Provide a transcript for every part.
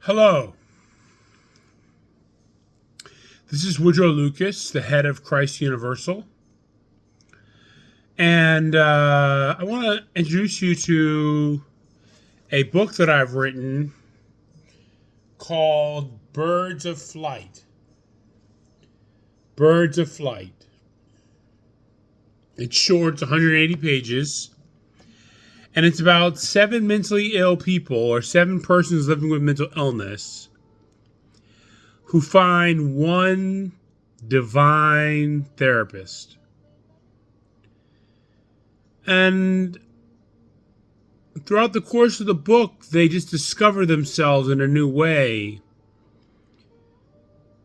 Hello, this is Woodrow Lucas, the head of Christ Universal. And I want to introduce you to a book that I've written called Birds of Flight. Birds of Flight. It's short, it's 180 pages. And it's about 7 mentally ill people, or 7 persons living with mental illness, who find one divine therapist. And throughout the course of the book, they just discover themselves in a new way.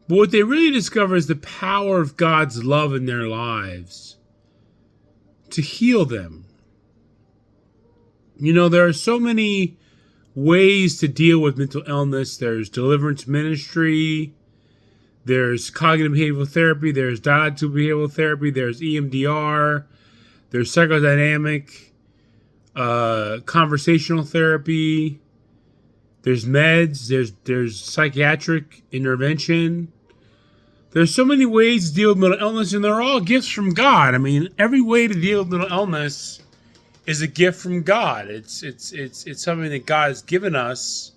But what they really discover is the power of God's love in their lives to heal them. You know, there are so many ways to deal with mental illness. There's deliverance ministry, there's cognitive behavioral therapy, there's dialectical behavioral therapy, there's EMDR, there's psychodynamic, conversational therapy, there's meds, there's psychiatric intervention. There's so many ways to deal with mental illness, and they're all gifts from God. I mean, every way to deal with mental illness is a gift from God. It's something that God has given us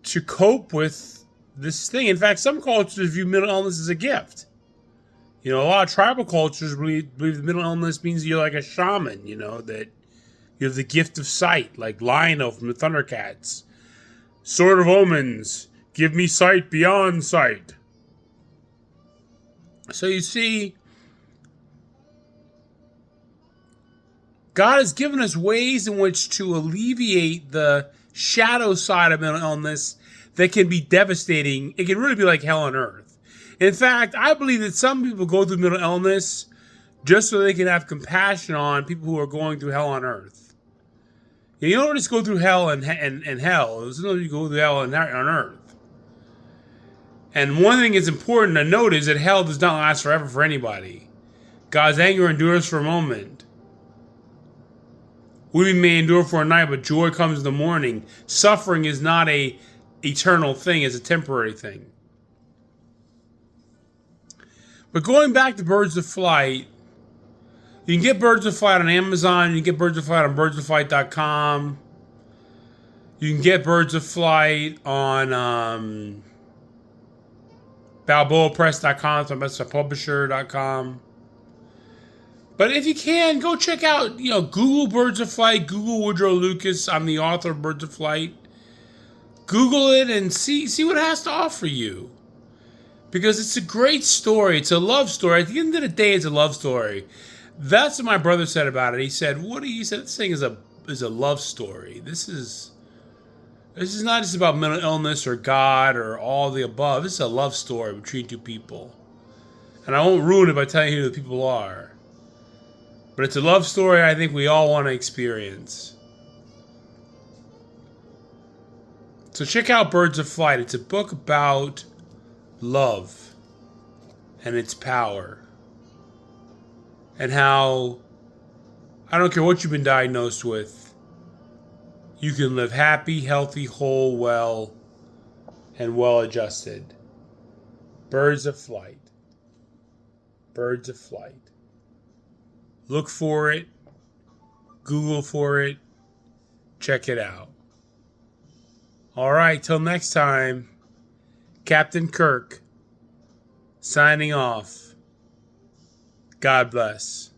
to cope with this thing. In fact, some cultures view mental illness as a gift. You know, a lot of tribal cultures believe that mental illness means you're like a shaman, you know, that you have the gift of sight, like Lionel from the Thundercats. Sword of Omens, give me sight beyond sight. So you see, God has given us ways in which to alleviate the shadow side of mental illness that can be devastating. It can really be like hell on earth. In fact, I believe that some people go through mental illness just so they can have compassion on people who are going through hell on earth. You don't just go through hell and hell. There's no you go through hell on earth. And one thing that's important to note is that hell does not last forever for anybody. God's anger endures for a moment. Weeping may endure for a night, but joy comes in the morning. Suffering is not a eternal thing, it's a temporary thing. But going back to Birds of Flight, you can get Birds of Flight on Amazon, you can get Birds of Flight on birdsoflight.com. You can get Birds of Flight on BalboaPress.com, that's a publisher.com. But if you can, go check out, Google Birds of Flight, Google Woodrow Lucas. I'm the author of Birds of Flight. Google it and see what it has to offer you. Because it's a great story. It's a love story. At the end of the day, it's a love story. That's what my brother said about it. He said, Woody, this thing is a love story. This is not just about mental illness or God or all the above. This is a love story between two people. And I won't ruin it by telling you who the people are. But it's a love story I think we all want to experience. So check out Birds of Flight. It's a book about love and its power. And how, I don't care what you've been diagnosed with, you can live happy, healthy, whole, well, and well-adjusted. Birds of Flight. Birds of Flight. Look for it, Google for it, check it out. All right, till next time, Captain Kirk, signing off. God bless.